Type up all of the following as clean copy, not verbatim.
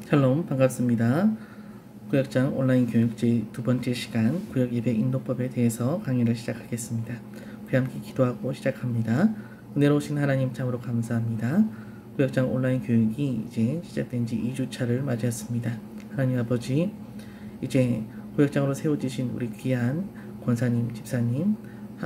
샬롬 반갑습니다. 구역장 온라인 교육 제2 번째 시간 구역 예배 인도법에 대해서 강의를 시작하겠습니다. 우리 함께 기도하고 시작합니다. 은혜로우신 하나님 참으로 감사합니다. 구역장 온라인 교육이 이제 시작된 지 2주차를 맞이했습니다. 하나님 아버지, 이제 구역장으로 세워지신 우리 귀한 권사님, 집사님,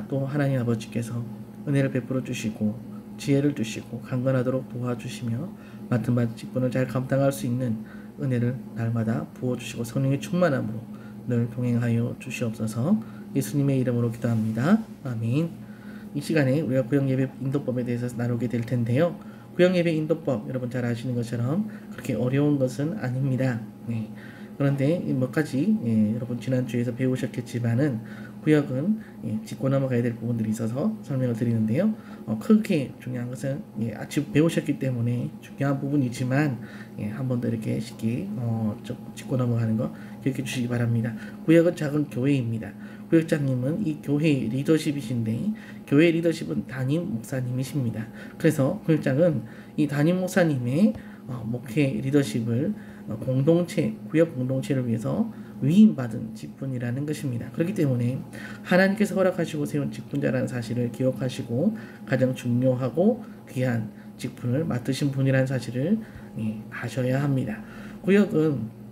또 하나님 아버지께서 은혜를 베풀어 주시고 지혜를 주시고 강건하도록 도와주시며 맡은 바 직분을 잘 감당할 수 있는 은혜를 날마다 부어주시고 성령의 충만함으로 늘 동행하여 주시옵소서. 예수님의 이름으로 기도합니다. 아멘. 이 시간에 우리가 구역예배 인도법에 대해서 나누게 될 텐데요. 구역예배 인도법 여러분 잘 아시는 것처럼 그렇게 어려운 것은 아닙니다. 네. 그런데 몇 가지 여러분 지난주에서 배우셨겠지만은 구역은 짚고 넘어가야 될 부분들이 있어서 설명을 드리는데요. 크게 중요한 것은 아직 배우셨기 때문에 중요한 부분이지만 한 번 더 이렇게 쉽게 짚고 넘어가는 거 기억해 주시기 바랍니다. 구역은 작은 교회입니다. 구역장님은 이 교회의 리더십이신데 교회 리더십은 담임 목사님이십니다. 그래서 구역장은 이 담임 목사님의 목회 리더십을 공동체, 구역 공동체를 위해서 위임받은 직분이라는 것입니다. 그렇기 때문에 하나님께서 허락하시고 세운 직분자라는 사실을 기억하시고 가장 중요하고 귀한 직분을 맡으신 분이라는 사실을 아셔야 합니다. 구역은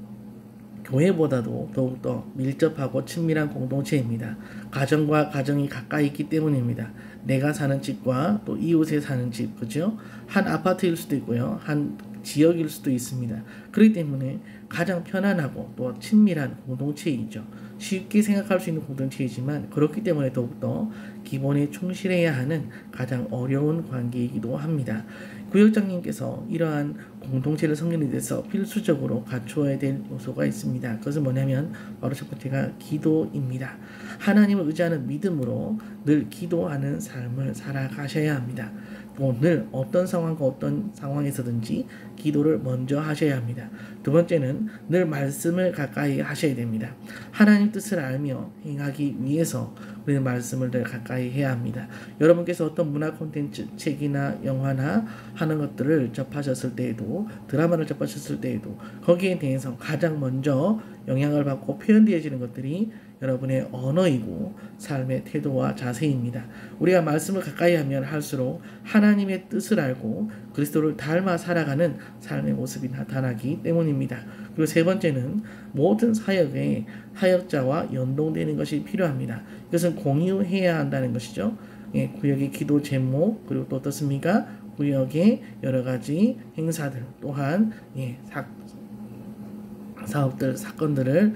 교회보다도 더욱더 밀접하고 친밀한 공동체입니다. 가정과 가정이 가까이 있기 때문입니다. 내가 사는 집과 또 이웃에 사는 집, 그죠? 한 아파트일 수도 있고요. 한 지역일 수도 있습니다. 그렇기 때문에 가장 편안하고 또 친밀한 공동체이죠. 쉽게 생각할 수 있는 공동체이지만 그렇기 때문에 더욱더 기본에 충실해야 하는 가장 어려운 관계이기도 합니다. 구역장님께서 이러한 공동체를 성립에 대해서 필수적으로 갖추어야 될 요소가 있습니다. 그것은 뭐냐면 바로 첫 번째가 기도입니다. 하나님을 의지하는 믿음으로 늘 기도하는 삶을 살아가셔야 합니다. 또 늘 어떤 상황과 어떤 상황에서든지 기도를 먼저 하셔야 합니다. 두 번째는 늘 말씀을 가까이 하셔야 됩니다. 하나님 뜻을 알며 행하기 위해서 우리는 말씀을 늘 가까이 해야 합니다. 여러분께서 어떤 문화 콘텐츠, 책이나 영화나 하는 것들을 접하셨을 때에도, 드라마를 접하셨을 때에도 거기에 대해서 가장 먼저 영향을 받고 표현되어지는 것들이 여러분의 언어이고 삶의 태도와 자세입니다. 우리가 말씀을 가까이 하면 할수록 하나님의 뜻을 알고 그리스도를 닮아 살아가는 삶의 모습이 나타나기 때문입니다. 그리고 세 번째는 모든 사역에 사역자와 연동되는 것이 필요합니다. 이것은 공유해야 한다는 것이죠. 구역의 기도 제목, 그리고 또 어떻습니까? 구역의 여러 가지 행사들, 또한 사업들, 사건들을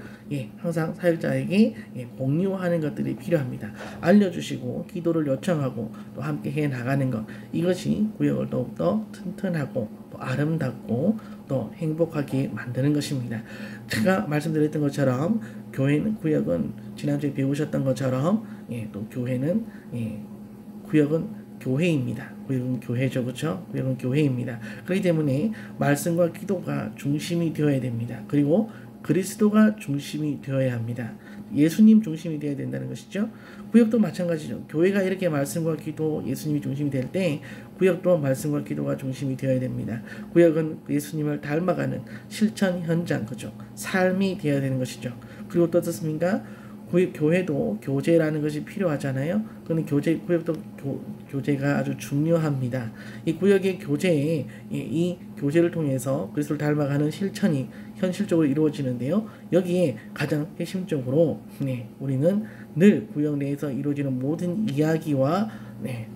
항상 사역자에게 공유하는 것들이 필요합니다. 알려주시고 기도를 요청하고 또 함께 해나가는 것, 이것이 구역을 더욱더 튼튼하고 또 아름답고 또 행복하게 만드는 것입니다. 제가 말씀드렸던 것처럼 교회는, 구역은 지난주에 배우셨던 것처럼 또 교회는 구역은 교회입니다. 구역은 교회죠, 그렇죠? 구역은 교회입니다. 그렇기 때문에 말씀과 기도가 중심이 되어야 됩니다. 그리고 그리스도가 중심이 되어야 합니다. 예수님 중심이 되어야 된다는 것이죠. 구역도 마찬가지죠. 교회가 이렇게 말씀과 기도, 예수님이 중심이 될 때 구역도 말씀과 기도가 중심이 되어야 됩니다. 구역은 예수님을 닮아가는 실천 현장, 그죠? 삶이 되어야 되는 것이죠. 그리고 또 어떻습니까? 교회도 교제라는 것이 필요하잖아요. 그런데 구역도 교제가 아주 중요합니다. 이 구역의 교제에 이 교제를 통해서 그리스도를 닮아가는 실천이 현실적으로 이루어지는데요. 여기에 가장 핵심적으로 우리는 늘 구역 내에서 이루어지는 모든 이야기와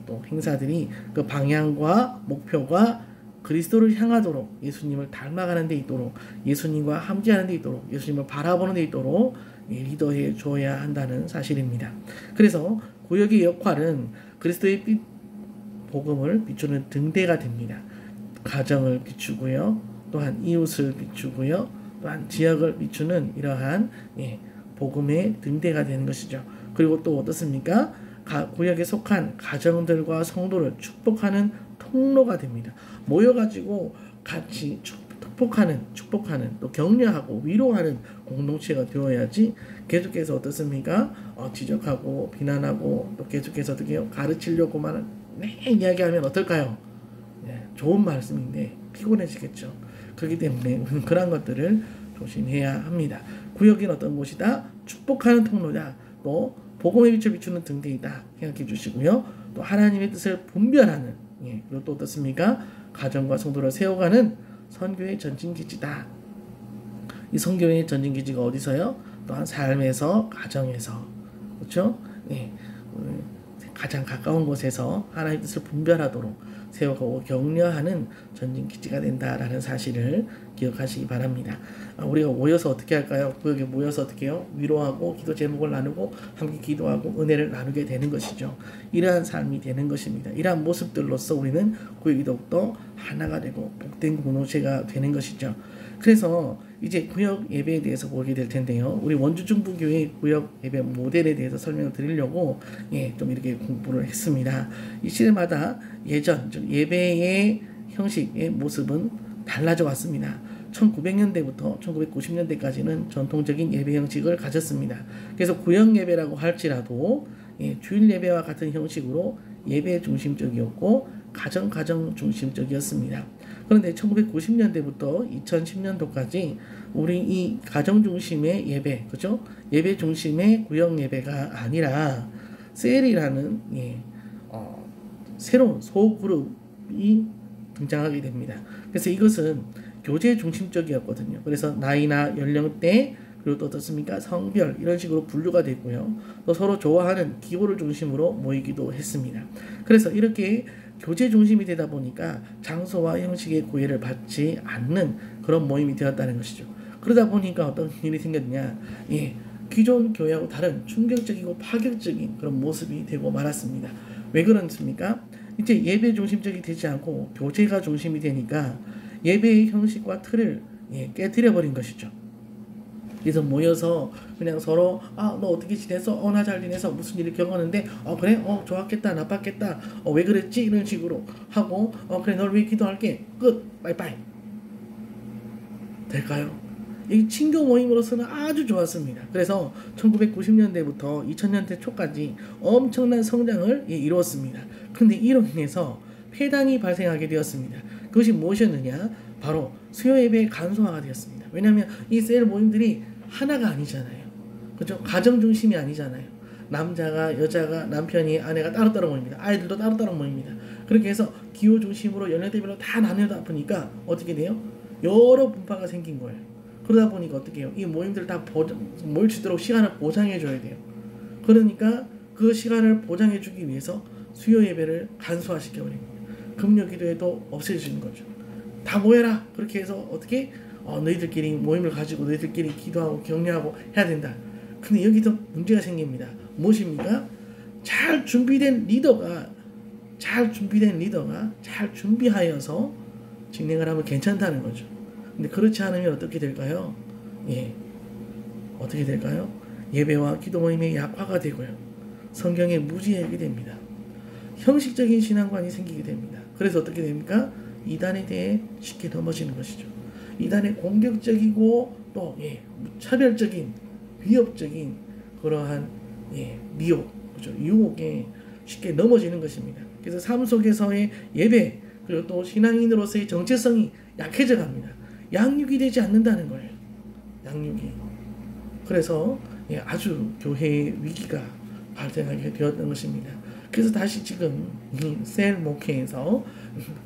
또 행사들이 그 방향과 목표가 그리스도를 향하도록, 예수님을 닮아가는 데 있도록, 예수님과 함께하는 데 있도록, 예수님을 바라보는 데 있도록 리더해 줘야 한다는 사실입니다. 그래서 구역의 역할은 그리스도의 복음을 비추는 등대가 됩니다. 가정을 비추고요, 또한 이웃을 비추고요, 또한 지역을 비추는 이러한 복음의 등대가 되는 것이죠. 그리고 또 어떻습니까? 구역에 속한 가정들과 성도를 축복하는 통로가 됩니다. 모여가지고 같이 축복하는 또 격려하고 위로하는 공동체가 되어야지 계속해서 어떻습니까? 지적하고 비난하고 또 계속해서 어떻게 가르치려고만 이야기하면 어떨까요? 좋은 말씀인데 피곤해지겠죠. 그렇기 때문에 우리는 그러한 것들을 조심해야 합니다. 구역은 어떤 곳이다? 축복하는 통로다. 또 복음의 빛을 비추는 등대이다. 생각해 주시고요. 또 하나님의 뜻을 분별하는, 그리고 또 어떻습니까? 가정과 성도를 세워가는 선교의 전진기지다. 이 선교의 전진기지가 어디서요? 또한 삶에서, 가정에서, 그렇죠? 가장 가까운 곳에서 하나님의 뜻을 분별하도록 세워가고 격려하는 전진기지가 된다라는 사실을 기억하시기 바랍니다. 우리가 모여서 어떻게 할까요? 구역에 모여서 어떻게 해요? 위로하고 기도 제목을 나누고 함께 기도하고 은혜를 나누게 되는 것이죠. 이러한 삶이 되는 것입니다. 이러한 모습들로서 우리는 구역이 더욱더 하나가 되고 복된 공동체가 되는 것이죠. 그래서 이제 구역 예배에 대해서 보게 될 텐데요. 우리 원주중부교회 구역 예배 모델에 대해서 설명을 드리려고 좀 이렇게 공부를 했습니다. 이 시대마다 예전 즉 예배의 형식의 모습은 달라져 왔습니다. 1900년대부터 1990년대까지는 전통적인 예배 형식을 가졌습니다. 그래서 구역 예배라고 할지라도 주일 예배와 같은 형식으로 예배 중심적이었고 가정 중심적이었습니다. 그런데 1990년대부터 2010년도까지 우리 이 가정 중심의 예배, 그죠? 예배 중심의 구역 예배가 아니라 셀이라는 새로운 소그룹이 등장하게 됩니다. 그래서 이것은 교제 중심적이었거든요. 그래서 나이나 연령대 그리고 또 어떻습니까? 성별 이런 식으로 분류가 됐고요. 또 서로 좋아하는 기호를 중심으로 모이기도 했습니다. 그래서 이렇게 교제 중심이 되다 보니까 장소와 형식의 구애를 받지 않는 그런 모임이 되었다는 것이죠. 그러다 보니까 어떤 일이 생겼냐? 기존 교회하고 다른 충격적이고 파격적인 그런 모습이 되고 말았습니다. 왜 그렇습니까? 이제 예배 중심적이 되지 않고 교제가 중심이 되니까 예배의 형식과 틀을 깨뜨려 버린 것이죠. 그래서 모여서 그냥 서로 너 어떻게 지냈어? 나 잘 지내서 무슨 일을 겪었는데 그래? 좋았겠다 나빴겠다 왜 그랬지? 이런 식으로 하고 그래 널 위해 기도할게 끝 빠이빠이 될까요? 이 친교 모임으로서는 아주 좋았습니다. 그래서 1990년대부터 2000년대 초까지 엄청난 성장을 이루었습니다. 그런데 이로 인해서 폐단이 발생하게 되었습니다. 그것이 무엇이었느냐? 바로 수요 예배의 간소화가 되었습니다. 왜냐하면 이 셀 모임들이 하나가 아니잖아요. 그렇죠? 가정 중심이 아니잖아요. 남자가 여자가 남편이 아내가 따로따로 모입니다. 아이들도 따로따로 모입니다. 그렇게 해서 기호 중심으로 연령대별로 다 나뉘다 보니까 어떻게 돼요? 여러 분파가 생긴 거예요. 그러다 보니까 어떻게 해요? 이 모임들 다 모일 수 있도록 시간을 보장해 줘야 돼요. 그러니까 그 시간을 보장해 주기 위해서 수요 예배를 간소화시켜 버립니다. 금요 기도회도 없애주는 거죠. 다 모여라. 그렇게 해서 어떻게 너희들끼리 모임을 가지고 너희들끼리 기도하고 격려하고 해야 된다. 근데 여기서 문제가 생깁니다. 무엇입니까? 잘 준비된 리더가 잘 준비하여서 진행을 하면 괜찮다는 거죠. 근데 그렇지 않으면 어떻게 될까요? 어떻게 될까요? 예배와 기도 모임의 약화가 되고요. 성경에 무지하게 됩니다. 형식적인 신앙관이 생기게 됩니다. 그래서 어떻게 됩니까? 이단에 대해 쉽게 넘어지는 것이죠. 이단의 공격적이고 또 차별적인 위협적인 그러한 미혹, 그렇죠? 유혹에 쉽게 넘어지는 것입니다. 그래서 삶 속에서의 예배 그리고 또 신앙인으로서의 정체성이 약해져 갑니다. 양육이 되지 않는다는 거예요. 양육이. 그래서 아주 교회의 위기가 발생하게 되었던 것입니다. 그래서 다시 지금 이 셀 목회에서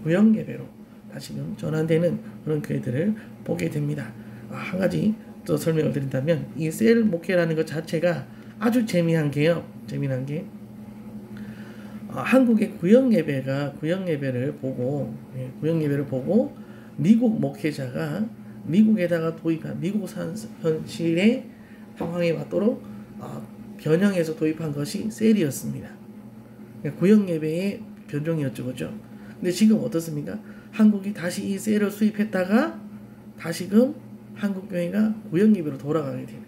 구역 예배로 다시금 전환되는 그런 교회들을 보게 됩니다. 한 가지 또 설명을 드린다면 이 셀 목회라는 것 자체가 아주 재미난 게 한국의 구역 예배를 보고 미국 목회자가 미국에다가 도입한 미국 현실의 상황에 맞도록 변형해서 도입한 것이 셀이었습니다. 구역 예배의 변종이었죠, 그죠? 근데 지금 어떻습니까? 한국이 다시 이 셀을 수입했다가 다시금 한국 교회가 구역 예배로 돌아가게 되는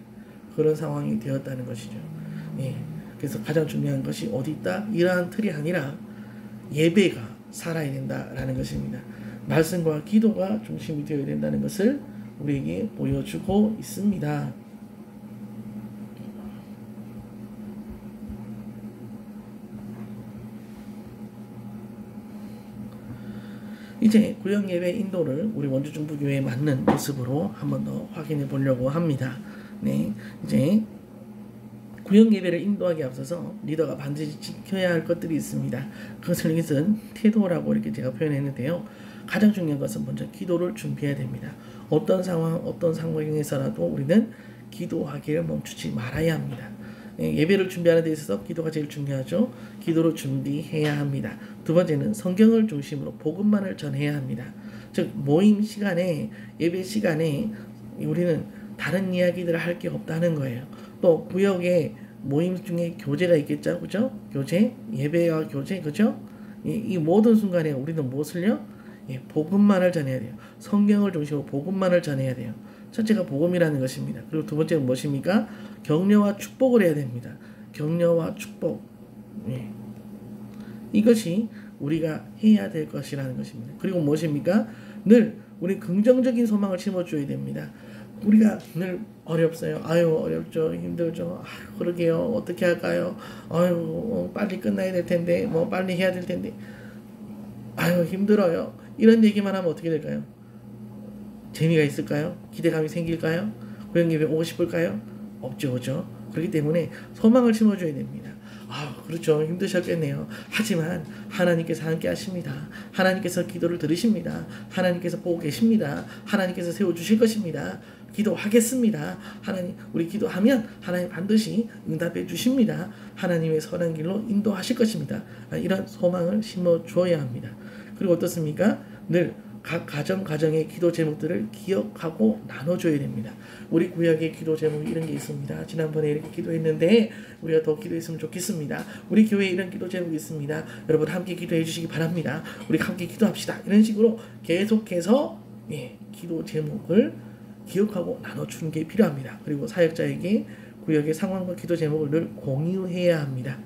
그런 상황이 되었다는 것이죠. 그래서 가장 중요한 것이 어디 있다? 이러한 틀이 아니라 예배가 살아야 된다라는 것입니다. 말씀과 기도가 중심이 되어야 된다는 것을 우리에게 보여주고 있습니다. 이제 구역 예배 인도를 우리 원주중부교회에 맞는 모습으로 한 번 더 확인해 보려고 합니다. 네, 이제 구역 예배를 인도하기 앞서서 리더가 반드시 지켜야 할 것들이 있습니다. 그것을 이것은 태도라고 이렇게 제가 표현했는데요. 가장 중요한 것은 먼저 기도를 준비해야 됩니다. 어떤 상황, 어떤 상황에서라도 우리는 기도하기를 멈추지 말아야 합니다. 예배를 준비하는 데 있어서 기도가 제일 중요하죠. 기도를 준비해야 합니다. 두 번째는 성경을 중심으로 복음만을 전해야 합니다. 즉 모임 시간에, 예배 시간에 우리는 다른 이야기들을 할 게 없다는 거예요. 또 구역에 모임 중에 교제가 있겠죠, 그죠? 교제, 예배와 교제, 그죠? 이 모든 순간에 우리는 무엇을요? 복음만을 전해야 돼요. 성경을 중심으로 복음만을 전해야 돼요. 첫째가 복음이라는 것입니다. 그리고 두 번째는 무엇입니까? 격려와 축복을 해야 됩니다. 격려와 축복. 이것이 우리가 해야 될 것이라는 것입니다. 그리고 무엇입니까? 늘 우리 긍정적인 소망을 심어줘야 됩니다. 우리가 늘 어렵어요. 아유 어렵죠. 힘들죠. 아유 그러게요. 어떻게 할까요? 아유 빨리 끝나야 될 텐데 뭐 빨리 해야 될 텐데 아유 힘들어요. 이런 얘기만 하면 어떻게 될까요? 재미가 있을까요? 기대감이 생길까요? 구역 예배 오고 싶을까요? 없죠, 그죠? 그렇기 때문에 소망을 심어줘야 됩니다. 아, 그렇죠. 힘드셨겠네요. 하지만 하나님께서 함께 하십니다. 하나님께서 기도를 들으십니다. 하나님께서 보고 계십니다. 하나님께서 세워주실 것입니다. 기도하겠습니다. 하나님, 우리 기도하면 하나님 반드시 응답해 주십니다. 하나님의 선한 길로 인도하실 것입니다. 이런 소망을 심어줘야 합니다. 그리고 어떻습니까? 늘 각 가정의 기도 제목들을 기억하고 나눠줘야 됩니다. 우리 구역의 기도 제목이 이런 게 있습니다. 지난번에 이렇게 기도했는데 우리가 더 기도했으면 좋겠습니다. 우리 교회에 이런 기도 제목이 있습니다. 여러분 함께 기도해 주시기 바랍니다. 우리 함께 기도합시다. 이런 식으로 계속해서 기도 제목을 기억하고 나눠주는 게 필요합니다. 그리고 사역자에게 구역의 상황과 기도 제목을 늘 공유해야 합니다.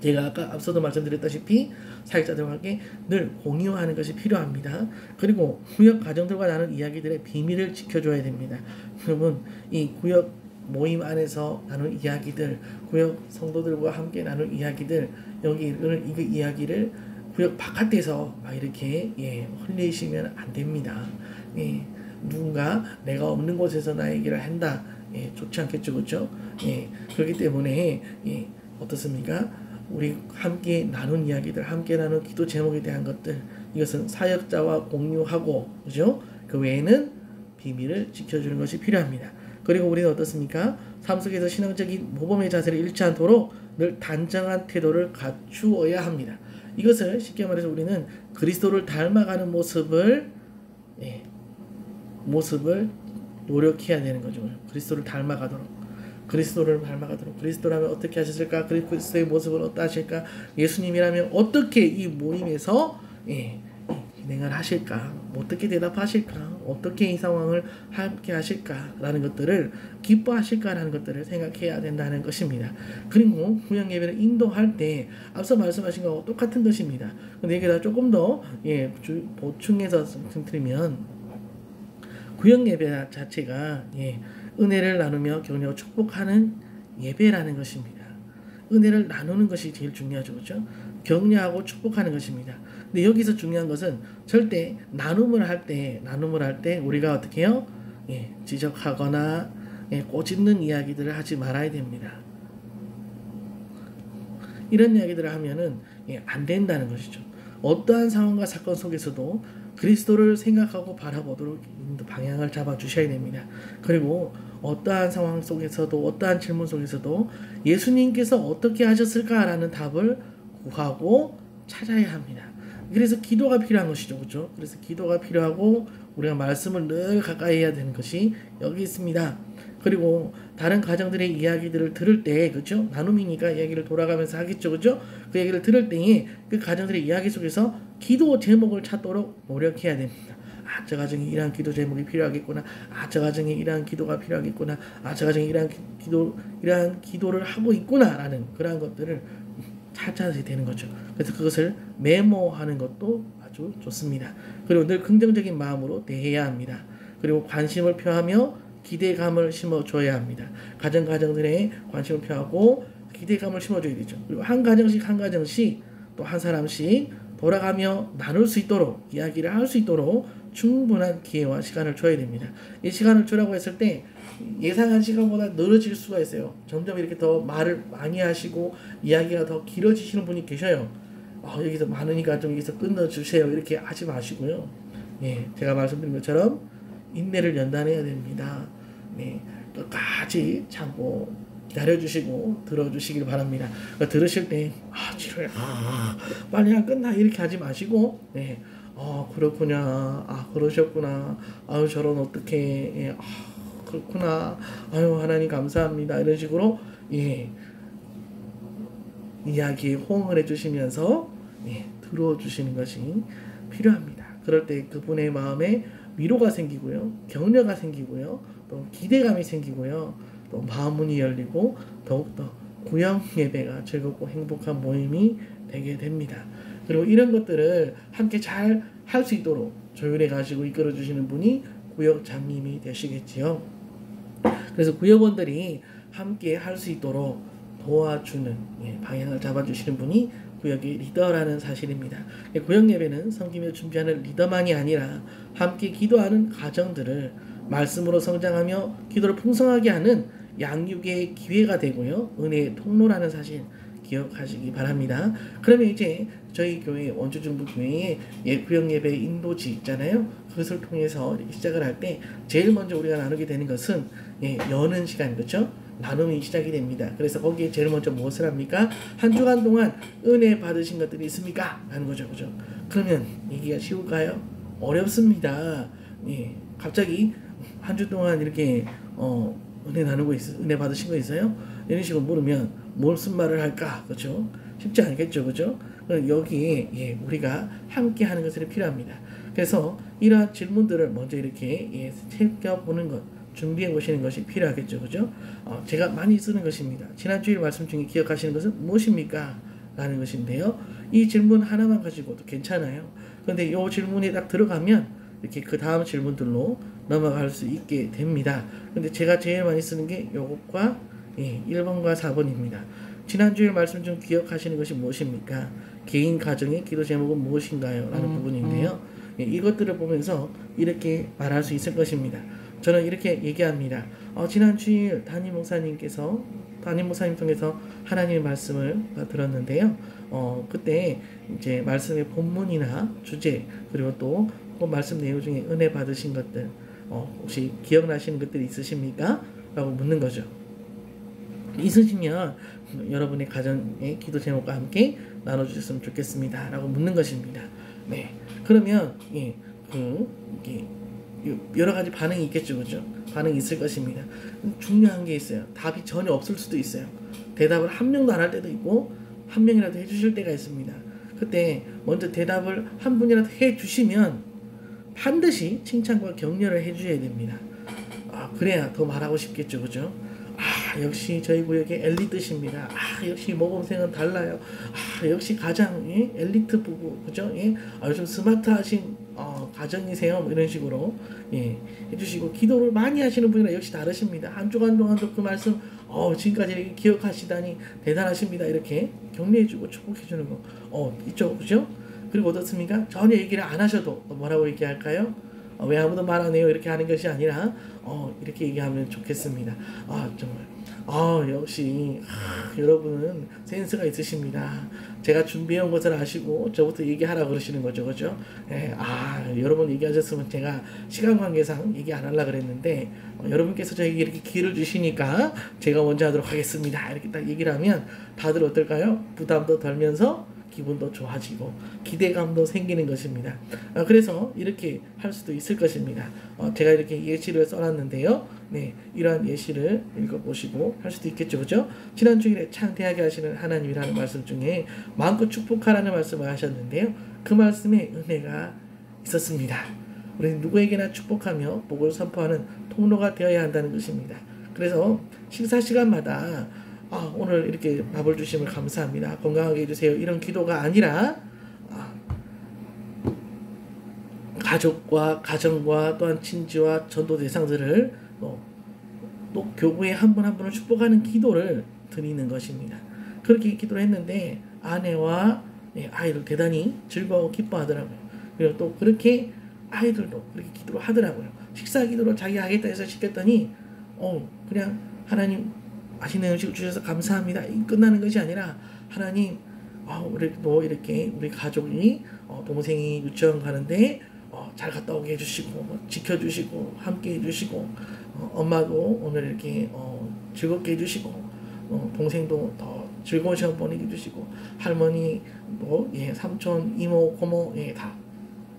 제가 아까 앞서도 말씀드렸다시피 사역자들과 함께 늘 공유하는 것이 필요합니다. 그리고 구역 가정들과 나눈 이야기들의 비밀을 지켜줘야 됩니다. 여러분 이 구역 모임 안에서 나눈 이야기들, 구역 성도들과 함께 나눈 이야기들, 이 이야기를 구역 바깥에서 막 이렇게 흘리시면 안 됩니다. 누군가 내가 없는 곳에서 나 얘기를 한다. 좋지 않겠죠, 그렇죠? 그렇기 때문에 어떻습니까? 우리 함께 나눈 이야기들, 함께 나눈 기도 제목에 대한 것들, 이것은 사역자와 공유하고, 그죠? 그 외에는 비밀을 지켜주는 것이 필요합니다. 그리고 우리는 어떻습니까? 삶 속에서 신앙적인 모범의 자세를 잃지 않도록 늘 단정한 태도를 갖추어야 합니다. 이것을 쉽게 말해서 우리는 그리스도를 닮아가는 모습을 노력해야 되는 거죠. 그리스도를 닮아가도록. 그리스도라면 어떻게 하셨을까? 그리스도의 모습은 어떠하실까? 예수님이라면 어떻게 이 모임에서 진행을 하실까? 어떻게 대답하실까? 어떻게 이 상황을 함께 하실까? 라는 것들을 기뻐하실까라는 것들을 생각해야 된다는 것입니다. 그리고 구역 예배를 인도할 때 앞서 말씀하신 것과 똑같은 것입니다. 근데 여기다 조금 더 보충해서 드리면 구역 예배 자체가 은혜를 나누며 격려하고 축복하는 예배라는 것입니다. 은혜를 나누는 것이 제일 중요하죠. 그렇죠? 격려하고 축복하는 것입니다. 근데 여기서 중요한 것은 절대 나눔을 할 때 우리가 어떻게 해요? 지적하거나 꼬집는 이야기들을 하지 말아야 됩니다. 이런 이야기들을 하면은 안 된다는 것이죠. 어떠한 상황과 사건 속에서도 그리스도를 생각하고 바라보도록 방향을 잡아주셔야 됩니다. 그리고 어떠한 상황 속에서도 어떠한 질문 속에서도 예수님께서 어떻게 하셨을까라는 답을 구하고 찾아야 합니다. 그래서 기도가 필요한 것이죠. 그렇죠? 그래서 기도가 필요하고 우리가 말씀을 늘 가까이 해야 되는 것이 여기 있습니다. 그리고 다른 가정들의 이야기들을 들을 때, 그렇죠? 나눔이니까 이야기를 돌아가면서 하겠죠, 그렇죠? 그 얘기를 들을 때에 그 가정들의 이야기 속에서 기도 제목을 찾도록 노력해야 됩니다. 아, 저 가정에 이러한 기도 제목이 필요하겠구나. 아, 저 가정에 이러한 기도가 필요하겠구나. 아, 저 가정에 이러한 기도를 하고 있구나라는 그러한 것들을 찾아야 되는 거죠. 그래서 그것을 메모하는 것도 아주 좋습니다. 그리고 늘 긍정적인 마음으로 대해야 합니다. 그리고 관심을 표하며 기대감을 심어줘야 합니다. 가정들의 관심을 표하고 기대감을 심어줘야 되죠. 그리고 한 가정씩 또 한 사람씩 돌아가며 나눌 수 있도록 이야기를 할 수 있도록 충분한 기회와 시간을 줘야 됩니다. 이 시간을 주라고 했을 때 예상한 시간보다 늘어질 수가 있어요. 점점 이렇게 더 말을 많이 하시고 이야기가 더 길어지시는 분이 계셔요. 여기서 많으니까 좀 여기서 끊어주세요. 이렇게 하지 마시고요. 제가 말씀드린 것처럼 인내를 연단해야 됩니다. 끝까지 참고 기다려주시고 들어주시길 바랍니다. 들으실 때 치료야 빨리 안 끝나 이렇게 하지 마시고 그렇구나 그러셨구나 저런 어떻게 그렇구나 하나님 감사합니다 이런 식으로 이야기에 호응을 해주시면서 들어주시는 것이 필요합니다. 그럴 때 그분의 마음에 위로가 생기고요, 격려가 생기고요, 또 기대감이 생기고요, 또 마음문이 열리고 더욱더 구역 예배가 즐겁고 행복한 모임이 되게 됩니다. 그리고 이런 것들을 함께 잘 할 수 있도록 조율해 가지고 이끌어 주시는 분이 구역 장님이 되시겠지요. 그래서 구역원들이 함께 할 수 있도록 도와주는 방향을 잡아주시는 분이 구역의 리더라는 사실입니다. 구역 예배는 섬기며 준비하는 리더만이 아니라 함께 기도하는 가정들을 말씀으로 성장하며 기도를 풍성하게 하는 양육의 기회가 되고요. 은혜의 통로라는 사실 기억하시기 바랍니다. 그러면 이제 저희 교회 원주중부교회의 구역 예배 인도지 있잖아요. 그것을 통해서 이렇게 시작을 할 때 제일 먼저 우리가 나누게 되는 것은 여는 시간, 그렇죠? 나눔이 시작이 됩니다. 그래서 거기에 제일 먼저 무엇을 합니까? 한 주간 동안 은혜 받으신 것들이 있습니까? 하는 거죠, 그죠? 그러면 얘기가 쉬울까요? 어렵습니다. 갑자기 한 주 동안 이렇게 은혜 나누고 은혜 받으신 거 있어요? 이런 식으로 물으면 무슨 말을 할까? 그렇죠? 쉽지 않겠죠, 그죠? 여기에 우리가 함께 하는 것이 필요합니다. 그래서 이러한 질문들을 먼저 이렇게 챙겨보는 것, 준비해 보시는 것이 필요하겠죠, 그죠? 제가 많이 쓰는 것입니다. 지난 주일 말씀 중에 기억하시는 것은 무엇입니까? 라는 것인데요. 이 질문 하나만 가지고도 괜찮아요. 그런데 이 질문에 딱 들어가면 이렇게 그 다음 질문들로 넘어갈 수 있게 됩니다. 근데 제가 제일 많이 쓰는 게 요것과 1번과 4번입니다. 지난주에 말씀 중 기억하시는 것이 무엇입니까? 개인 가정의 기도 제목은 무엇인가요? 라는 부분인데요. 이것들을 보면서 이렇게 말할 수 있을 것입니다. 저는 이렇게 얘기합니다. 지난 주일 담임 목사님 통해서 하나님의 말씀을 들었는데요. 그때 이제 말씀의 본문이나 주제 그리고 또 그 말씀 내용 중에 은혜 받으신 것들 혹시 기억나시는 것들이 있으십니까? 라고 묻는 거죠. 있으시면 여러분의 가정의 기도 제목과 함께 나눠주셨으면 좋겠습니다. 라고 묻는 것입니다. 그러면 여러 가지 반응이 있겠죠, 그죠? 반응이 있을 것입니다. 중요한 게 있어요. 답이 전혀 없을 수도 있어요. 대답을 한 명도 안 할 때도 있고 한 명이라도 해주실 때가 있습니다. 그때 먼저 대답을 한 분이라도 해주시면 반드시 칭찬과 격려를 해주셔야 됩니다. 그래야 더 말하고 싶겠죠, 그죠? 역시 저희 구역의 엘리트십니다. 역시 모범생은 달라요. 역시 가장 엘리트 부부, 그죠? 요즘 스마트하신 가정이세요. 뭐 이런 식으로 해주시고 기도를 많이 하시는 분이라 역시 다르십니다. 한 주간 동안도 그 말씀 지금까지 이렇게 기억하시다니 대단하십니다. 이렇게 격려해주고 축복해주는 거 있죠, 그죠? 그리고 어떻습니까? 전혀 얘기를 안 하셔도 뭐라고 얘기할까요? 왜 아무도 말 안 해요? 이렇게 하는 것이 아니라 이렇게 얘기하면 좋겠습니다. 정말 역시 여러분은 센스가 있으십니다. 제가 준비해온 것을 아시고 저부터 얘기하라고 그러시는 거죠, 그죠? 여러분 얘기하셨으면 제가 시간 관계상 얘기 안 하려고 그랬는데 여러분께서 저에게 이렇게 기회를 주시니까 제가 먼저 하도록 하겠습니다. 이렇게 딱 얘기를 하면 다들 어떨까요? 부담도 덜면서 기분도 좋아지고 기대감도 생기는 것입니다. 그래서 이렇게 할 수도 있을 것입니다. 제가 이렇게 예시를 써놨는데요. 이러한 예시를 읽어보시고 할 수도 있겠죠, 그죠? 지난 주일에 창대하게 하시는 하나님이라는 말씀 중에 마음껏 축복하라는 말씀을 하셨는데요. 그 말씀에 은혜가 있었습니다. 우리는 누구에게나 축복하며 복을 선포하는 통로가 되어야 한다는 것입니다. 그래서 식사 시간마다 오늘 이렇게 밥을 주심을 감사합니다. 건강하게 해주세요. 이런 기도가 아니라 가족과 가정과 또한 친지와 전도 대상들을 또 교구에 한 분 한 분을 축복하는 기도를 드리는 것입니다. 그렇게 기도를 했는데 아내와 아이들 대단히 즐거워 기뻐하더라고요. 그리고 또 그렇게 아이들도 그렇게 기도를 하더라고요. 식사 기도를 자기가 하겠다 해서 시켰더니 그냥 하나님 맛있는 음식 주셔서 감사합니다. 끝나는 것이 아니라 하나님 우리도 이렇게 우리 가족이 동생이 유치원 가는데 잘 갔다 오게 해주시고 지켜주시고 함께 해주시고 엄마도 오늘 이렇게 즐겁게 해주시고 동생도 더 즐거운 시간 보내게 해주시고 할머니도 삼촌 이모 고모 다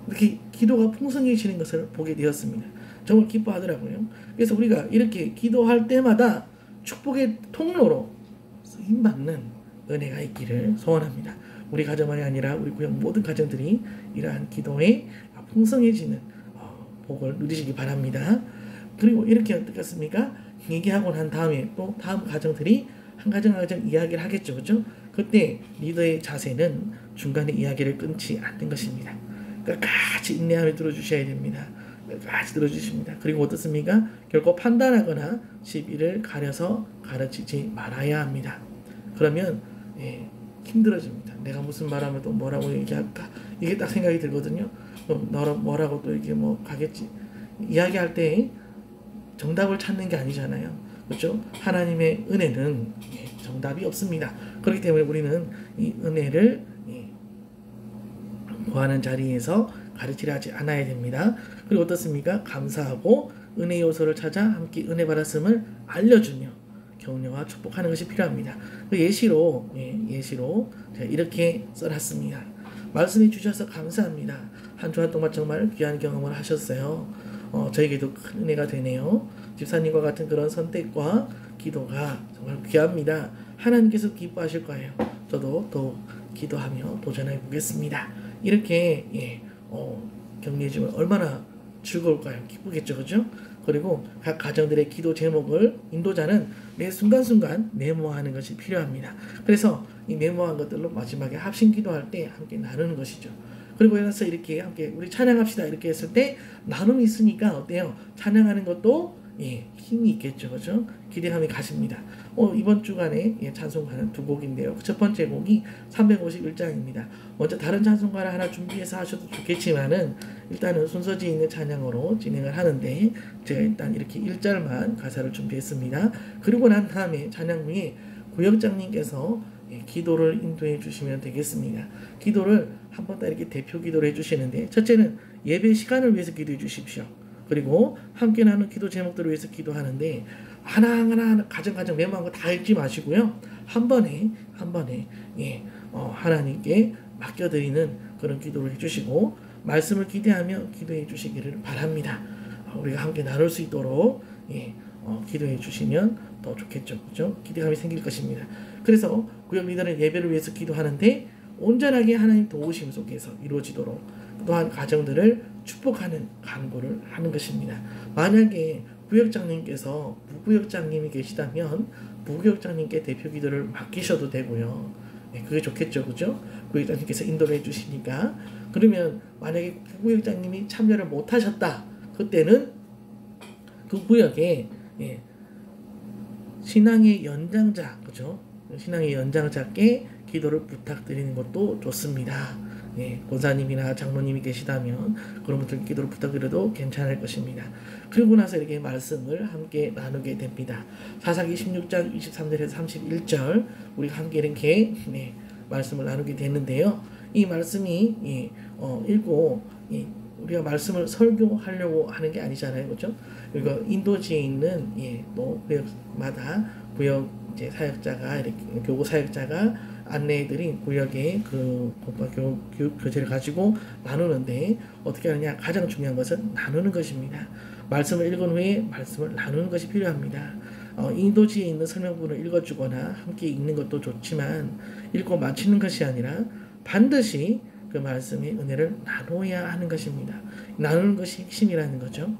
이렇게 기도가 풍성해지는 것을 보게 되었습니다. 정말 기뻐하더라고요. 그래서 우리가 이렇게 기도할 때마다 축복의 통로로 쓰임받는 은혜가 있기를 소원합니다. 우리 가정만이 아니라 우리 구역 모든 가정들이 이러한 기도에 풍성해지는 복을 누리시기 바랍니다. 그리고 이렇게 어떻겠습니까? 얘기하고 난 다음에 또 다음 가정들이 한 가정 한 가정 이야기를 하겠죠. 그죠? 그때 리더의 자세는 중간에 이야기를 끊지 않는 것입니다. 끝까지 인내하며 들어주셔야 됩니다. 끝까지 들어주십니다. 그리고 어떻습니까? 결코 판단하거나 시비를 가려서 가르치지 말아야 합니다. 그러면 힘들어집니다. 내가 무슨 말하면 또 뭐라고 얘기할까? 이게 딱 생각이 들거든요. 뭐라고 또 이렇게 가겠지. 이야기할 때 정답을 찾는 게 아니잖아요. 그렇죠? 하나님의 은혜는 정답이 없습니다. 그렇기 때문에 우리는 이 은혜를 구하는 자리에서 가르치려 하지 않아야 됩니다. 그리고 어떻습니까? 감사하고 은혜 요소를 찾아 함께 은혜 받았음을 알려주며 격려와 축복하는 것이 필요합니다. 그 예시로 제가 이렇게 써놨습니다. 말씀해 주셔서 감사합니다. 한 주간 동안 정말 귀한 경험을 하셨어요. 저에게도 큰 은혜가 되네요. 집사님과 같은 그런 선택과 기도가 정말 귀합니다. 하나님께서 기뻐하실 거예요. 저도 더욱 기도하며 도전해 보겠습니다. 이렇게 격려해주면 얼마나 즐거울까요? 기쁘겠죠, 그죠? 그리고 각 가정들의 기도 제목을 인도자는 매 순간순간 메모하는 것이 필요합니다. 그래서 이 메모한 것들로 마지막에 합심 기도할 때 함께 나누는 것이죠. 그리고 나서 이렇게 함께 우리 찬양합시다 이렇게 했을 때 나눔이 있으니까 어때요? 찬양하는 것도 힘이 있겠죠, 그죠? 기대감이 가십니다. 이번 주간에 찬송가는 두 곡인데요. 첫 번째 곡이 351장입니다. 먼저 다른 찬송가를 하나 준비해서 하셔도 좋겠지만은 일단은 순서지에 있는 찬양으로 진행을 하는데 제가 일단 이렇게 1절만 가사를 준비했습니다. 그리고 난 다음에 찬양 후에 구역장님께서 기도를 인도해 주시면 되겠습니다. 기도를 한 번 더 이렇게 대표 기도를 해주시는데 첫째는 예배 시간을 위해서 기도해 주십시오. 그리고 함께 나누는 기도 제목들을 위해서 기도하는데 하나하나 가정 메모한 거 다 읽지 마시고요. 한 번에 하나님께 맡겨드리는 그런 기도를 해주시고 말씀을 기대하며 기도해 주시기를 바랍니다. 우리가 함께 나눌 수 있도록 기도해 주시면 더 좋겠죠. 그렇죠? 기대감이 생길 것입니다. 그래서 구역 리더는 예배를 위해서 기도하는데 온전하게 하나님 도우심 속에서 이루어지도록 또한 가정들을 축복하는 간구를 하는 것입니다. 만약에 부역장님께서 부구역장님이 계시다면 부구역장님께 대표 기도를 맡기셔도 되고요. 그게 좋겠죠, 그죠? 부구역장님께서 인도를 해주시니까. 그러면 만약에 부구역장님이 참여를 못하셨다, 그때는 그 구역에 신앙의 연장자, 그죠? 신앙의 연장자께 기도를 부탁드리는 것도 좋습니다. 권사님이나 장로님이 계시다면 그런 분들 기도를 부탁드려도 괜찮을 것입니다. 그리고 나서 이렇게 말씀을 함께 나누게 됩니다. 사사기 16장 23절에서 31절 우리가 함께 이렇게 말씀을 나누게 되는데요. 이 말씀이 읽고 우리가 말씀을 설교하려고 하는 게 아니잖아요, 그렇죠? 그리고 인도지에 있는 또 구역마다 구역 이제 사역자가 이렇게 교구 사역자가 안내해드린 구역의 그 교육 교재를 가지고 나누는데 어떻게 하느냐? 가장 중요한 것은 나누는 것입니다. 말씀을 읽은 후에 말씀을 나누는 것이 필요합니다. 인도지에 있는 설명문을 읽어주거나 함께 읽는 것도 좋지만 읽고 마치는 것이 아니라 반드시 그 말씀의 은혜를 나눠야 하는 것입니다. 나누는 것이 핵심이라는 거죠.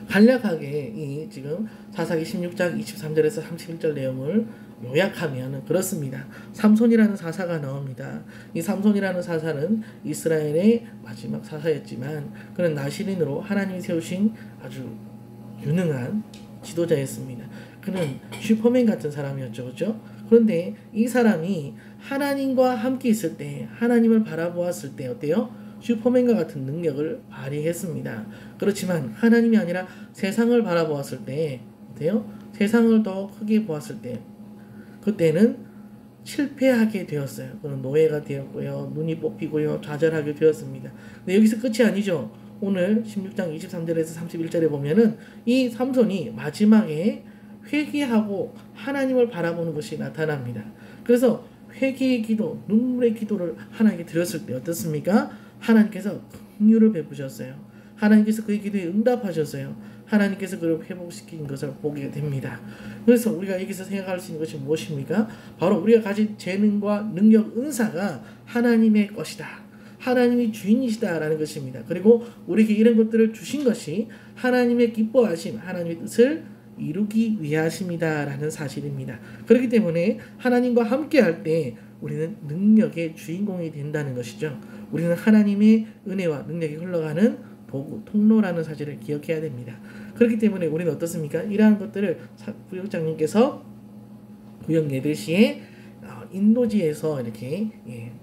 간략하게 이 지금 사사기 16장 23절에서 31절 내용을 요약하면 그렇습니다. 삼손이라는 사사가 나옵니다. 이 삼손이라는 사사는 이스라엘의 마지막 사사였지만 그는 나시린으로 하나님이 세우신 아주 유능한 지도자였습니다. 그는 슈퍼맨 같은 사람이었죠, 그렇죠? 그런데 이 사람이 하나님과 함께 있을 때, 하나님을 바라보았을 때 어때요? 슈퍼맨과 같은 능력을 발휘했습니다. 그렇지만 하나님이 아니라 세상을 바라보았을 때 어때요? 세상을 더 크게 보았을 때 그때는 실패하게 되었어요. 그는 노예가 되었고요. 눈이 뽑히고요. 좌절하게 되었습니다. 근데 여기서 끝이 아니죠. 오늘 16장 23절에서 31절에 보면은 이 삼손이 마지막에 회개하고 하나님을 바라보는 것이 나타납니다. 그래서 회개의 기도, 눈물의 기도를 하나님께 드렸을 때 어떻습니까? 하나님께서 긍휼을 베푸셨어요. 하나님께서 그의 기도에 응답하셨어요. 하나님께서 그를 회복시킨 것을 보게 됩니다. 그래서 우리가 여기서 생각할 수 있는 것이 무엇입니까? 바로 우리가 가진 재능과 능력, 은사가 하나님의 것이다. 하나님이 주인이시다라는 것입니다. 그리고 우리에게 이런 것들을 주신 것이 하나님의 기뻐하심, 하나님의 뜻을 이루기 위하심이다라는 사실입니다. 그렇기 때문에 하나님과 함께할 때 우리는 능력의 주인공이 된다는 것이죠. 우리는 하나님의 은혜와 능력이 흘러가는 도구, 통로라는 사실을 기억해야 됩니다. 그렇기 때문에 우리는 어떻습니까? 이러한 것들을 구역장님께서 구역 8시에 인도지에서 이렇게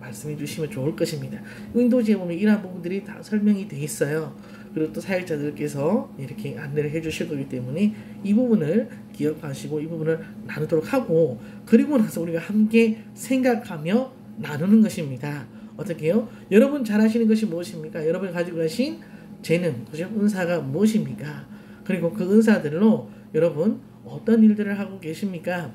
말씀해 주시면 좋을 것입니다. 인도지에 보면 이러한 부분들이 다 설명이 되어 있어요. 그리고 또 사역자들께서 이렇게 안내를 해 주실 거기 때문에 이 부분을 기억하시고 이 부분을 나누도록 하고, 그리고 나서 우리가 함께 생각하며 나누는 것입니다. 어떻게 해요? 여러분 잘하시는 것이 무엇입니까? 여러분이 가지고 계신 재능, 그죠? 은사가 무엇입니까? 그리고 그 은사들로 여러분 어떤 일들을 하고 계십니까?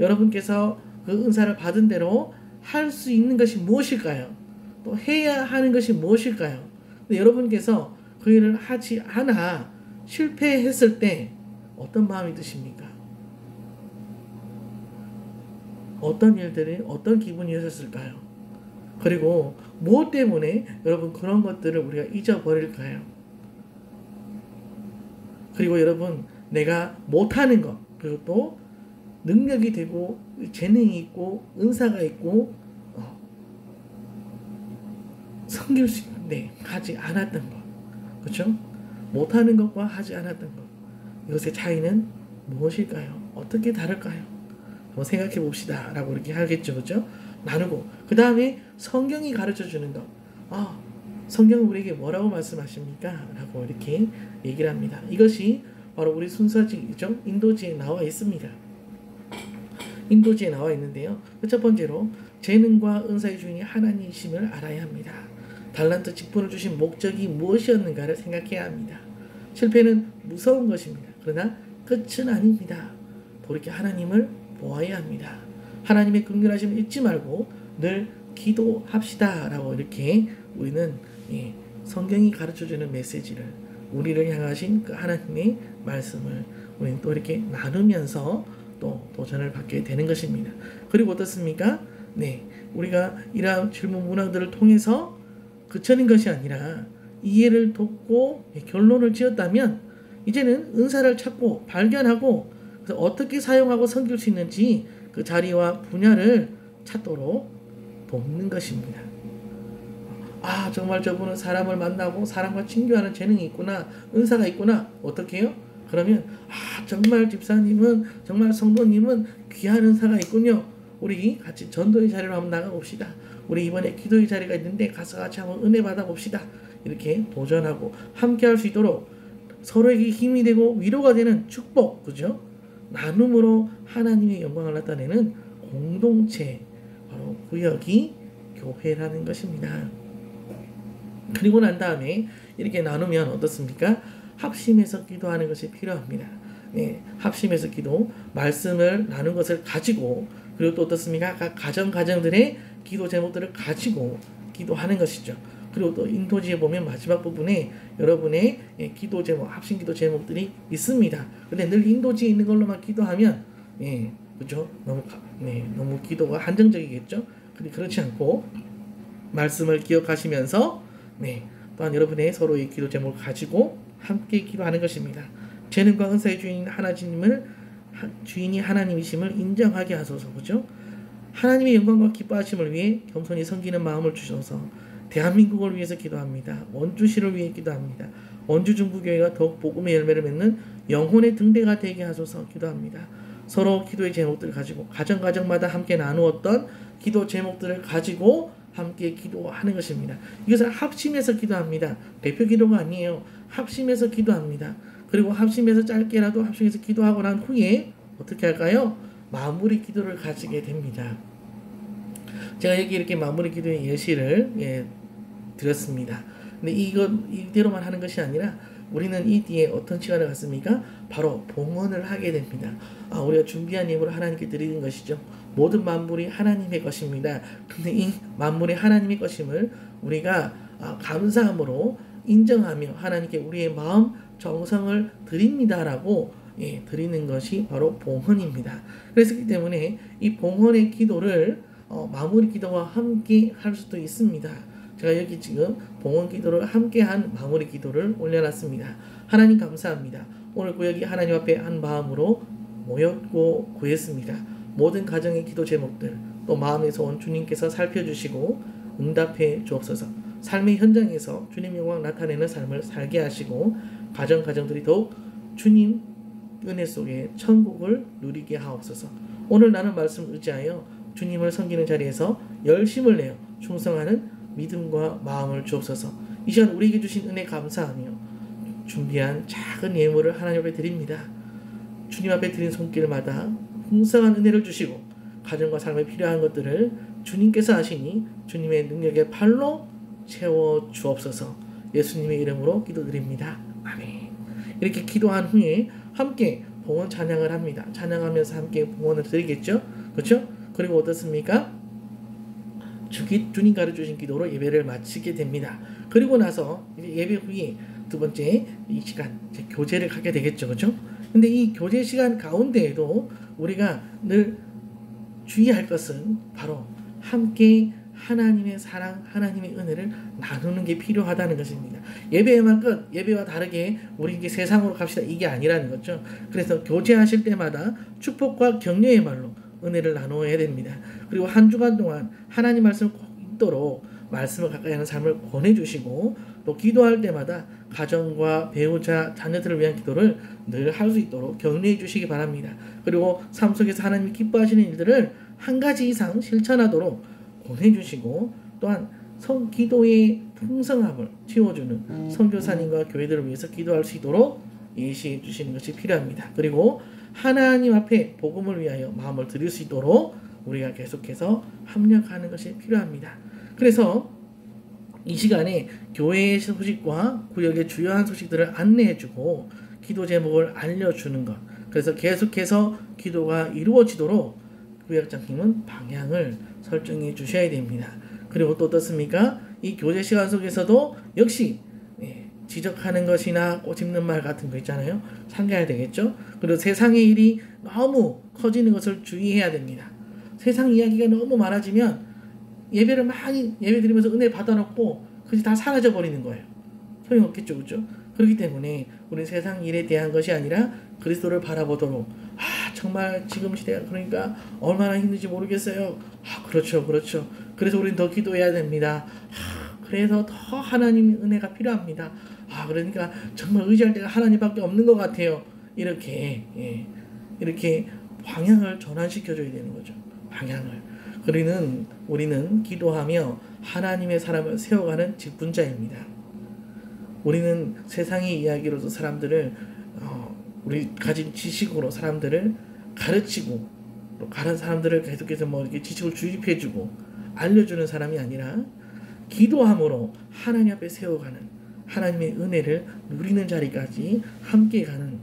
여러분께서 그 은사를 받은 대로 할 수 있는 것이 무엇일까요? 또 해야 하는 것이 무엇일까요? 근데 여러분께서 그 일을 하지 않아 실패했을 때 어떤 마음이 드십니까? 어떤 일들이 어떤 기분이었을까요? 그리고 무엇 때문에 여러분 그런 것들을 우리가 잊어버릴까요? 그리고 여러분 내가 못하는 것, 그리고 또 능력이 되고 재능이 있고 은사가 있고 섬길 수 있는데 하지 않았던 것, 그렇죠? 못하는 것과 하지 않았던 것, 이것의 차이는 무엇일까요? 어떻게 다를까요? 한번 생각해 봅시다 라고 이렇게 하겠죠, 그렇죠? 나누고 그 다음에 성경이 가르쳐주는 것, 성경은 우리에게 뭐라고 말씀하십니까? 라고 이렇게 얘기를 합니다. 이것이 바로 우리 순서지죠. 인도지에 나와 있습니다. 인도지에 나와 있는데요. 첫 번째로 재능과 은사의 주인이 하나님이심을 알아야 합니다. 달란트 직분을 주신 목적이 무엇이었는가를 생각해야 합니다. 실패는 무서운 것입니다. 그러나 끝은 아닙니다. 돌이켜 하나님을 보아야 합니다. 하나님의 긍휼하심을 잊지 말고 늘 기도합시다 라고 이렇게 우리는 성경이 가르쳐주는 메시지를, 우리를 향하신 그 하나님의 말씀을 우리는 또 이렇게 나누면서 또 도전을 받게 되는 것입니다. 그리고 어떻습니까? 우리가 이러한 질문 문항들을 통해서 그쳐는 것이 아니라 이해를 돕고 결론을 지었다면 이제는 은사를 찾고 발견하고 그래서 어떻게 사용하고 섬길 수 있는지 그 자리와 분야를 찾도록 돕는 것입니다. 정말 저분은 사람을 만나고 사람과 친교하는 재능이 있구나, 은사가 있구나. 어떻게 해요? 그러면 정말 집사님은, 정말 성도님은 귀한 은사가 있군요. 우리 같이 전도의 자리로 한번 나가봅시다. 우리 이번에 기도의 자리가 있는데 가서 같이 한번 은혜 받아봅시다. 이렇게 도전하고 함께 할 수 있도록 서로에게 힘이 되고 위로가 되는 축복, 그죠? 나눔으로 하나님의 영광을 나타내는 공동체, 바로 구역이 교회라는 것입니다. 그리고 난 다음에 이렇게 나누면 어떻습니까? 합심해서 기도하는 것이 필요합니다. 합심해서 기도, 말씀을 나눈 것을 가지고, 그리고 또 어떻습니까? 각 가정들의 기도 제목들을 가지고 기도하는 것이죠. 그리고 또 인도지에 보면 마지막 부분에 여러분의 기도 제목, 합심 기도 제목들이 있습니다. 근데 늘 인도지에 있는 걸로만 기도하면 그죠? 너무 기도가 한정적이겠죠? 그렇지 않고 말씀을 기억하시면서 또한 여러분의 서로의 기도 제목을 가지고 함께 기도하는 것입니다. 재능과 은사의 주인이 하나님이심을 인정하게 하소서, 그죠? 하나님의 영광과 기뻐하심을 위해 겸손히 섬기는 마음을 주셔서 대한민국을 위해서 기도합니다. 원주시를 위해 기도합니다. 원주 중부교회가 더욱 복음의 열매를 맺는 영혼의 등대가 되게 하소서 기도합니다. 서로 기도의 제목들을 가지고 가정마다 함께 나누었던 기도 제목들을 가지고 함께 기도하는 것입니다. 이것을 합심해서 기도합니다. 대표 기도가 아니에요. 합심해서 기도합니다. 그리고 합심해서 짧게라도 합심해서 기도하고 난 후에 어떻게 할까요? 마무리 기도를 가지게 됩니다. 제가 여기 이렇게 마무리 기도의 예시를 드렸습니다. 근데 이대로만 하는 것이 아니라 우리는 이 뒤에 어떤 시간을 갖습니까? 바로 봉헌을 하게 됩니다. 우리가 준비한 예물을 하나님께 드리는 것이죠. 모든 만물이 하나님의 것입니다. 근데 이 만물이 하나님의 것임을 우리가 감사함으로 인정하며 하나님께 우리의 마음 정성을 드립니다라고 드리는 것이 바로 봉헌입니다. 그렇기 때문에 이 봉헌의 기도를 마무리 기도와 함께 할 수도 있습니다. 제가 여기 지금 봉헌 기도를 함께한 마무리 기도를 올려놨습니다. 하나님 감사합니다. 오늘 구역이 하나님 앞에 한 마음으로 모였고 구했습니다. 모든 가정의 기도 제목들 또 마음에서 온 주님께서 살펴주시고 응답해 주옵소서. 삶의 현장에서 주님 영광 나타내는 삶을 살게 하시고 가정들이 더욱 주님 은혜 속에 천국을 누리게 하옵소서. 오늘 나는 말씀을 의지하여 주님을 섬기는 자리에서 열심을 내어 충성하는 믿음과 마음을 주옵소서. 이 시간 우리에게 주신 은혜 감사하며 준비한 작은 예물을 하나님 앞에 드립니다. 주님 앞에 드린 손길마다 풍성한 은혜를 주시고 가정과 삶에 필요한 것들을 주님께서 하시니 주님의 능력의 팔로 채워 주옵소서. 예수님의 이름으로 기도드립니다. 아멘. 이렇게 기도한 후에 함께 봉헌 찬양을 합니다. 찬양하면서 함께 봉헌을 드리겠죠? 그렇죠? 그리고 어떻습니까? 주님 가르쳐주신 기도로 예배를 마치게 됩니다. 그리고 나서 이제 예배 후에 두 번째 이 시간 교제를 갖게 되겠죠. 그렇죠? 근데 이 교제 시간 가운데에도 우리가 늘 주의할 것은 바로 함께 하나님의 사랑, 하나님의 은혜를 나누는 게 필요하다는 것입니다. 예배만 끝, 예배와 다르게 우리 이제 세상으로 갑시다 이게 아니라는 거죠. 그래서 교제하실 때마다 축복과 격려의 말로 은혜를 나누어야 됩니다. 그리고 한 주간 동안 하나님 말씀을 꼭 읽도록 말씀을 가까이 하는 삶을 권해주시고 또 기도할 때마다 가정과 배우자, 자녀들을 위한 기도를 늘 할 수 있도록 격려해 주시기 바랍니다. 그리고 삶 속에서 하나님이 기뻐하시는 일들을 한 가지 이상 실천하도록 권해주시고 또한 기도의 풍성함을 채워주는 선교사님과 교회들을 위해서 기도할 수 있도록 예시해 주시는 것이 필요합니다. 그리고 하나님 앞에 복음을 위하여 마음을 드릴 수 있도록 우리가 계속해서 합력하는 것이 필요합니다. 그래서 이 시간에 교회의 소식과 구역의 주요한 소식들을 안내해주고 기도 제목을 알려주는 것. 그래서 계속해서 기도가 이루어지도록 구역장님은 방향을 설정해 주셔야 됩니다. 그리고 또 어떻습니까? 이 교제 시간 속에서도 역시 지적하는 것이나 꼬집는 말 같은 거 있잖아요. 삼가야 되겠죠. 그리고 세상의 일이 너무 커지는 것을 주의해야 됩니다. 세상 이야기가 너무 많아지면 예배를 많이 예배 드리면서 은혜 받아놓고 그게 다 사라져 버리는 거예요. 소용없겠죠, 그렇죠? 그렇기 때문에 우리 세상 일에 대한 것이 아니라 그리스도를 바라보도록 정말 지금 시대가 그러니까 얼마나 힘든지 모르겠어요. 그렇죠. 그래서 우리는 더 기도해야 됩니다. 그래서 더 하나님의 은혜가 필요합니다. 그러니까 정말 의지할 때가 하나님밖에 없는 것 같아요. 이렇게 방향을 전환시켜줘야 되는 거죠. 방향을. 우리는 기도하며 하나님의 사람을 세워가는 직분자입니다. 우리는 세상의 이야기로서 사람들을 우리 가진 지식으로 사람들을 가르치고 또 다른 사람들을 계속해서 이렇게 지식을 주입해주고 알려주는 사람이 아니라 기도함으로 하나님 앞에 세워가는 하나님의 은혜를 누리는 자리까지 함께 가는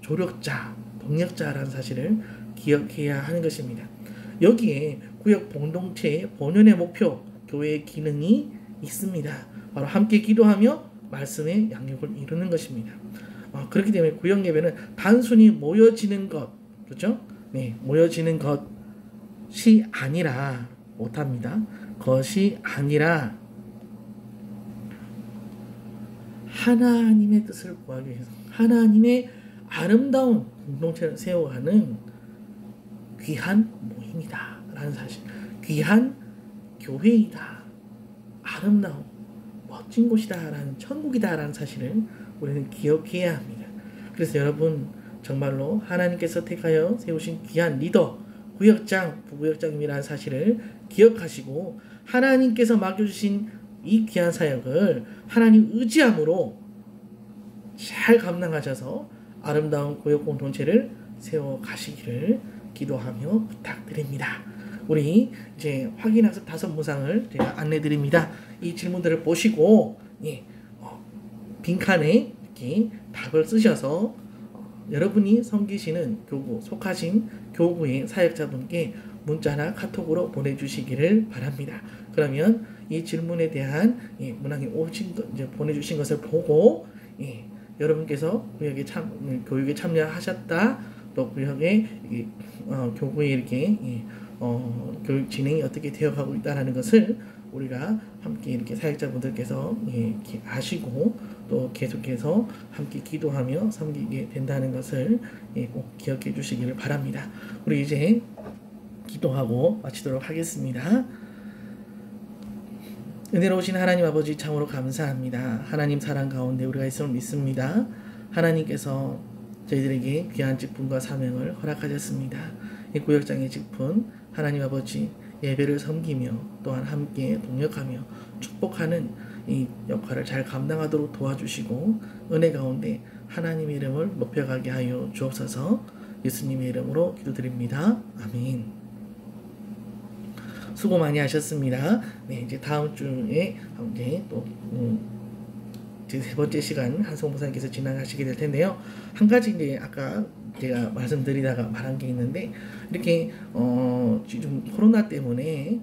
조력자, 동력자라는 사실을 기억해야 하는 것입니다. 여기에 구역 공동체의 본연의 목표, 교회의 기능이 있습니다. 바로 함께 기도하며 말씀의 양육을 이루는 것입니다. 그렇기 때문에 구역 예배는 단순히 모여지는 것, 그렇죠? 모여지는 것이 아니라 못합니다. 것이 아니라 하나님의 뜻을 구하기 위해서 하나님의 아름다운 공동체를 세워가는 귀한 모임이다 라는 사실, 귀한 교회이다, 아름다운 멋진 곳이다 라는 천국이다 라는 사실을 우리는 기억해야 합니다. 그래서 여러분 정말로 하나님께서 택하여 세우신 귀한 리더, 구역장, 부구역장님이라는 사실을 기억하시고 하나님께서 맡겨주신 이 귀한 사역을 하나님 의지함으로 잘 감당하셔서 아름다운 구역 공동체를 세워가시기를 기도하며 부탁드립니다. 우리 이제 확인학습 5문항을 제가 안내드립니다. 이 질문들을 보시고 빈칸에 이렇게 답을 쓰셔서 여러분이 섬기시는 교구, 속하신 교구의 사역자분께 문자나 카톡으로 보내주시기를 바랍니다. 그러면 이 질문에 대한 문항이 보내주신 것을 보고 여러분께서 교육에 참여하셨다, 또 구역의 교구에 이렇게 교육 진행이 어떻게 되어가고 있다라는 것을 우리가 함께 이렇게 사역자분들께서 이렇게 아시고 또 계속해서 함께 기도하며 섬기게 된다는 것을 꼭 기억해 주시기를 바랍니다. 우리 이제 기도하고 마치도록 하겠습니다. 은혜로우신 하나님 아버지 참으로 감사합니다. 하나님 사랑 가운데 우리가 있음을 믿습니다. 하나님께서 저희들에게 귀한 직분과 사명을 허락하셨습니다. 이 구역장의 직분 하나님 아버지 예배를 섬기며 또한 함께 동역하며 축복하는 이 역할을 잘 감당하도록 도와주시고 은혜 가운데 하나님의 이름을 높여가게 하여 주옵소서. 예수님의 이름으로 기도드립니다. 아멘. 수고 많이 하셨습니다. 네, 이제 다음 주에 이제 또 제 3번째 시간 한송 목사님께서 진행하시게 될 텐데요. 한 가지 이제 아까 제가 말씀드리다가 말한 게 있는데 이렇게 지금 코로나 때문에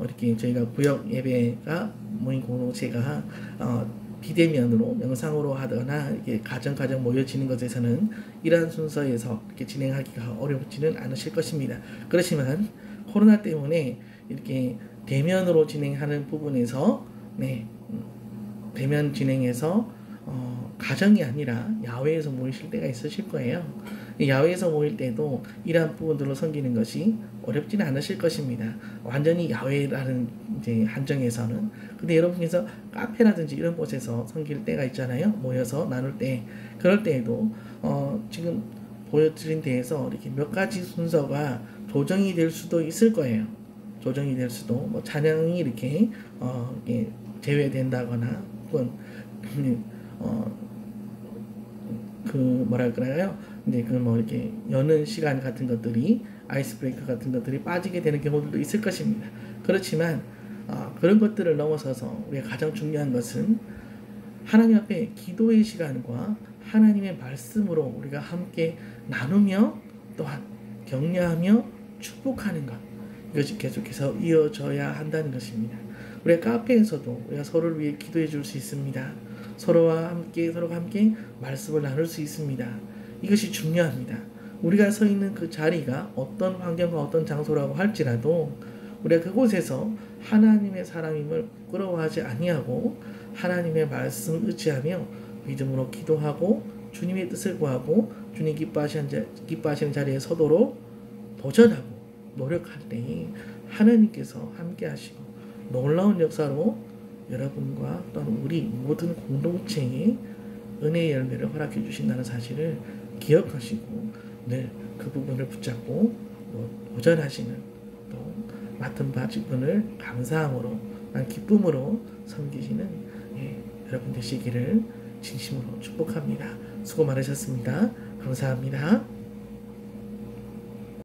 이렇게 저희가 구역 예배가 모임 공동체가 비대면으로 영상으로 하거나 이렇게 가정 모여지는 것에서는 이러한 순서에서 이렇게 진행하기가 어렵지는 않으실 것입니다. 그렇지만 코로나 때문에 이렇게 대면으로 진행하는 부분에서 대면 진행해서 가정이 아니라 야외에서 모이실 때가 있으실 거예요. 야외에서 모일 때도 이러한 부분들로 섬기는 것이 어렵지는 않으실 것입니다. 완전히 야외라는 이제 한정에서는. 근데 여러분께서 카페라든지 이런 곳에서 섬길 때가 있잖아요. 모여서 나눌 때. 그럴 때에도 지금 보여드린 데에서 이렇게 몇 가지 순서가 조정이 될 수도 있을 거예요. 조정이 될 수도, 뭐 찬양이 이렇게 제외된다거나 혹은 이제 이렇게 여는 시간 같은 것들이 아이스 브레이크 같은 것들이 빠지게 되는 경우들도 있을 것입니다. 그렇지만 그런 것들을 넘어서서 우리가 가장 중요한 것은 하나님 앞에 기도의 시간과 하나님의 말씀으로 우리가 함께 나누며 또한 격려하며 축복하는 것, 이것이 계속해서 이어져야 한다는 것입니다. 우리가 카페에서도 우리가 서로를 위해 기도해 줄 수 있습니다. 서로가 함께 말씀을 나눌 수 있습니다. 이것이 중요합니다. 우리가 서 있는 그 자리가 어떤 환경과 어떤 장소라고 할지라도 우리가 그곳에서 하나님의 사람임을 부끄러워하지 아니하고 하나님의 말씀을 의지하며 믿음으로 기도하고 주님의 뜻을 구하고 주님 기뻐하시는 자리에 서도록 도전하고 노력할 때 하나님께서 함께 하시고 놀라운 역사로 여러분과 또한 우리 모든 공동체에 은혜의 열매를 허락해 주신다는 사실을 기억하시고 늘 그 부분을 붙잡고 도전하시는, 또 맡은 바 직분을 감사함으로 기쁨으로 섬기시는 여러분 되시기를 진심으로 축복합니다. 수고 많으셨습니다. 감사합니다.